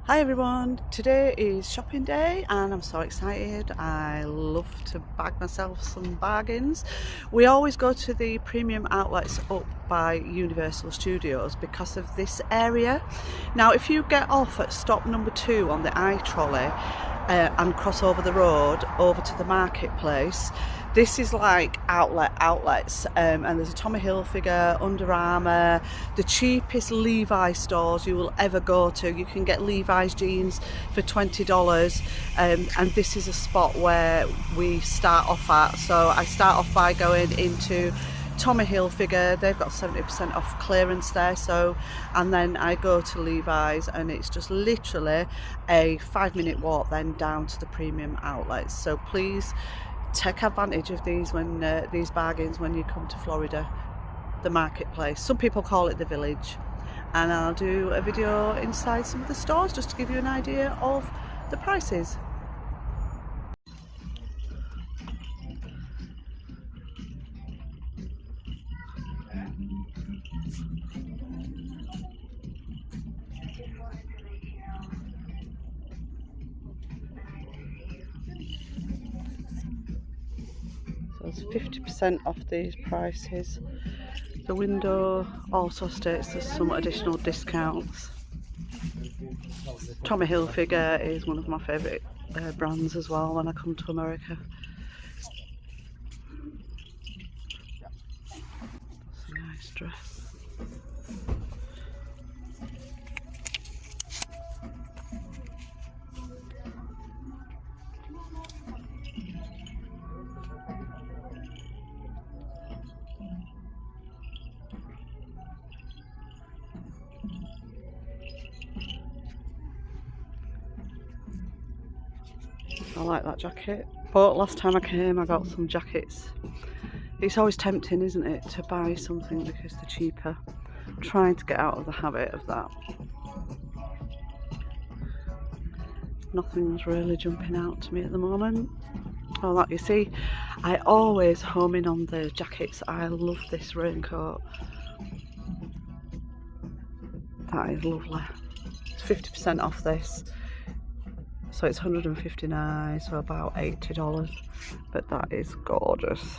Hi everyone, today is shopping day and I'm so excited. I love to bag myself some bargains. We always go to the premium outlets up by Universal Studios because of this area. Now if you get off at stop number 2 on the iTrolley and cross over the road over to the marketplace, this is like outlets and there's a Tommy Hilfiger, Under Armour, the cheapest Levi's stores you will ever go to. You can get Levi's jeans for $20 and this is a spot where we start off at. So I start off by going into Tommy Hilfiger. They've got 70% off clearance there, and then I go to Levi's and it's just literally a 5-minute walk then down to the premium outlets. So please take advantage of these bargains when you come to Florida, the marketplace. Some people call it the village, and I'll do a video inside some of the stores just to give you an idea of the prices. So it's 50% off these prices. The window also states there's some additional discounts. Tommy Hilfiger is one of my favourite brands as well when I come to America. That's a nice dress. I like that jacket, but last time I came I got some jackets. It's always tempting, isn't it, to buy something because they're cheaper. I'm trying to get out of the habit of that. Nothing's really jumping out to me at the moment. Oh, that, you see, I always home in on the jackets. I love this raincoat. That is lovely. It's 50% off this. So it's $159, so about $80, but that is gorgeous.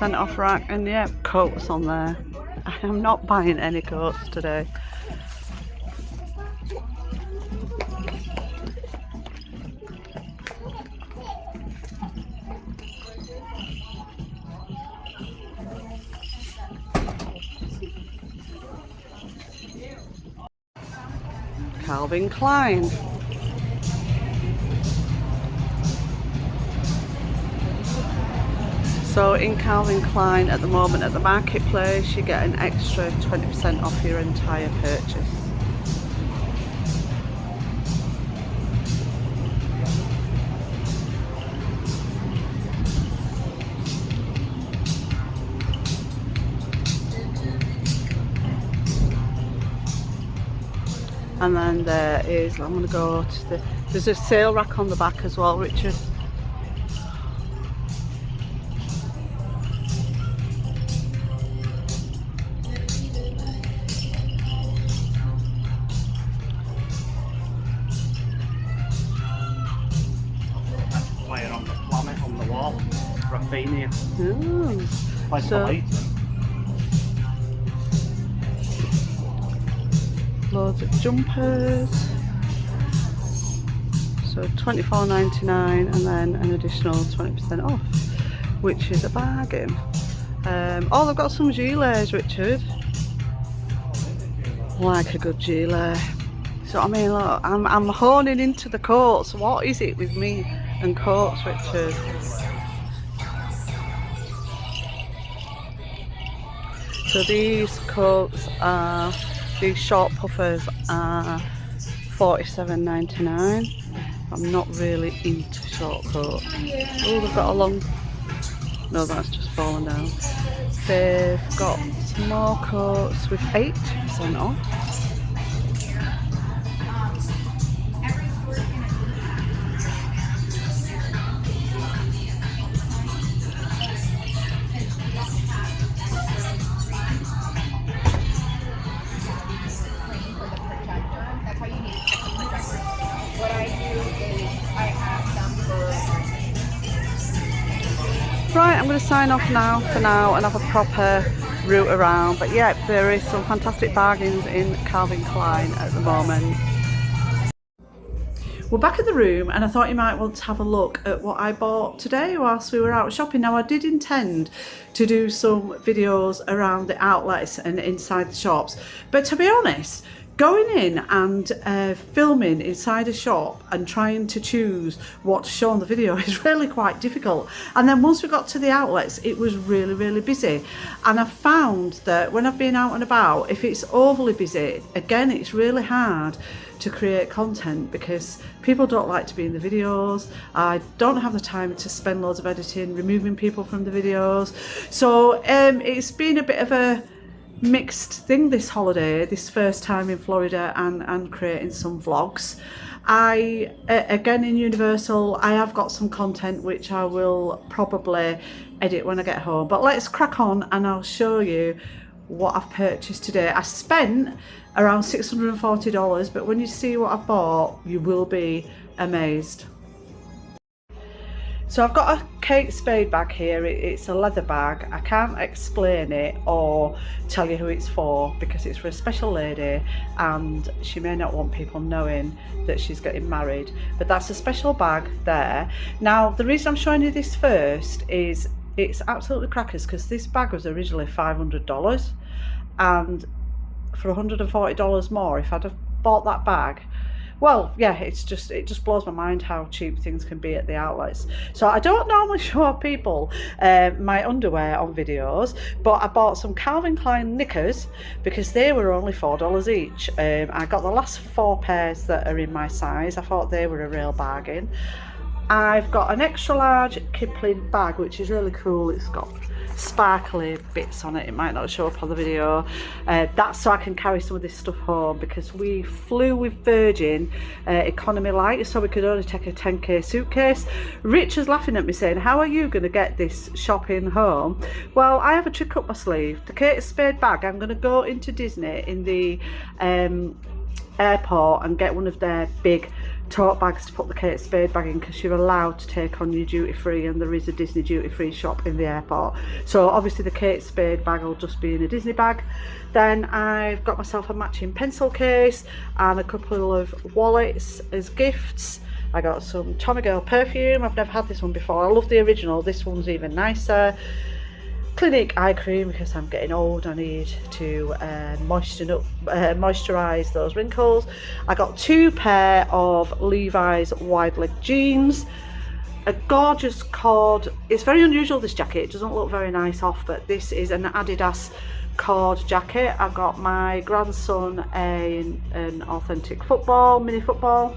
%off rack, and yeah, coats on there. I am not buying any coats today. Calvin Klein. So in Calvin Klein at the moment at the marketplace you get an extra 20% off your entire purchase. And then there is, I'm going to go to there's a sale rack on the back as well, Richard. On the planet on the wall, Raffania. Oh, so loads of jumpers. So $24.99 and then an additional 20% off, which is a bargain. Oh, they've got some gilets, Richard. Like a good gilet. So I mean, look, I'm honing into the coats. What is it with me and coats, Richard? So these coats are These short puffers are $47.99. I'm not really into short coats. Oh, they've got a long... No, that's just fallen down. They've got some more coats with 8% off. Right, I'm going to sign off now for now and have a proper route around. But yeah, there is some fantastic bargains in Calvin Klein at the moment. We're back at the room and I thought you might want to have a look at what I bought today whilst we were out shopping. Now I did intend to do some videos around the outlets and inside the shops, but to be honest, going in and filming inside a shop and trying to choose what to show on the video is really quite difficult. And then once we got to the outlets, it was really busy. And I found that when I've been out and about, if it's overly busy, again, it's really hard to create content because people don't like to be in the videos. I don't have the time to spend loads of editing, removing people from the videos. So it's been a bit of a mixed thing this holiday, this first time in Florida and creating some vlogs. I again in Universal, I have got some content which I will probably edit when I get home, but let's crack on and I'll show you what I've purchased today. I spent around $640, but when you see what I've bought, you will be amazed. So I've got a Kate Spade bag here. It's a leather bag. I can't explain it or tell you who it's for because it's for a special lady and she may not want people knowing that she's getting married, but that's a special bag there. Now the reason I'm showing you this first is it's absolutely crackers because this bag was originally $500 and for $140 more, if I'd have bought that bag, well, yeah, it just blows my mind how cheap things can be at the outlets. So I don't normally show people my underwear on videos, but I bought some Calvin Klein knickers because they were only $4 each. I got the last 4 pairs that are in my size. I thought they were a real bargain. I've got an extra large Kipling bag, which is really cool. It's got sparkly bits on it. It might not show up on the video. That's so I can carry some of this stuff home because we flew with Virgin economy light, so we could only take a 10k suitcase. Rich is laughing at me saying, how are you going to get this shopping home? Well, I have a trick up my sleeve. The Kate Spade bag, I'm going to go into Disney in the airport and get one of their big tote bags to put the Kate Spade bag in because you're allowed to take on your duty free and there is a Disney duty free shop in the airport. So obviously the Kate Spade bag will just be in a Disney bag. Then I've got myself a matching pencil case and a couple of wallets as gifts. I got some Tommy Girl perfume. I've never had this one before. I love the original. This one's even nicer. Clinique eye cream because I'm getting old. I need to moisturise those wrinkles. I got 2 pair of Levi's wide leg jeans, a gorgeous cord. It's very unusual, this jacket. It doesn't look very nice off, but this is an Adidas cord jacket. I got my grandson an authentic football, mini football.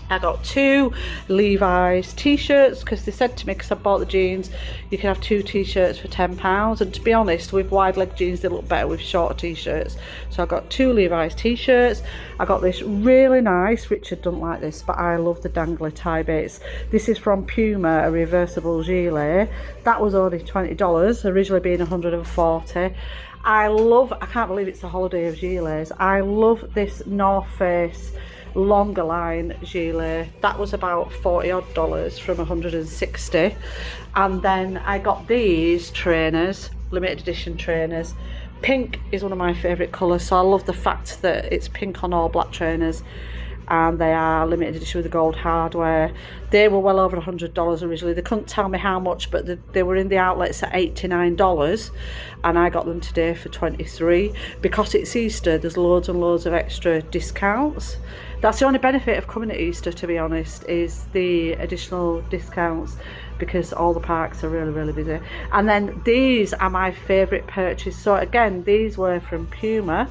I got 2 Levi's t-shirts because they said to me, because I bought the jeans, you can have 2 t-shirts for £10, and to be honest, with wide leg jeans they look better with shorter t-shirts. So I got 2 Levi's t-shirts. I got this really nice, Richard doesn't like this, but I love the dangly tie bits. This is from Puma, a reversible gilet. That was only $20, originally being $140. I can't believe it's the holiday of gilets. I love this North Face longer line gilet. That was about $40 odd from 160. And then I got these trainers, limited edition trainers. Pink is one of my favourite colours, so I love the fact that it's pink on all black trainers and they are limited edition with the gold hardware. They were well over $100 originally. They couldn't tell me how much, but they were in the outlets at $89 and I got them today for $23. Because it's Easter, there's loads and loads of extra discounts. That's the only benefit of coming at Easter, to be honest, is the additional discounts because all the parks are really busy. And then these are my favourite purchase. So again, these were from Puma.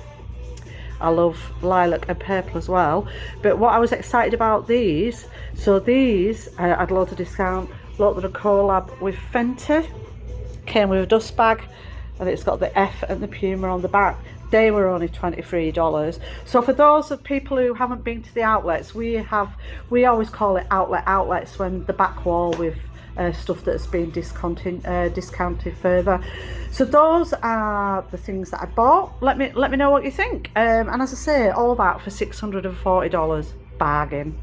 I love lilac and purple as well. But what I was excited about these, so these I had loads of discount, loads of collab with Fenty, came with a dust bag, and it's got the F and the Puma on the back. They were only $23. So for those of people who haven't been to the outlets, we always call it outlets when the back wall with stuff that's been discounted further. So those are the things that I bought. Let me know what you think. And as I say, all that for $640, bargain.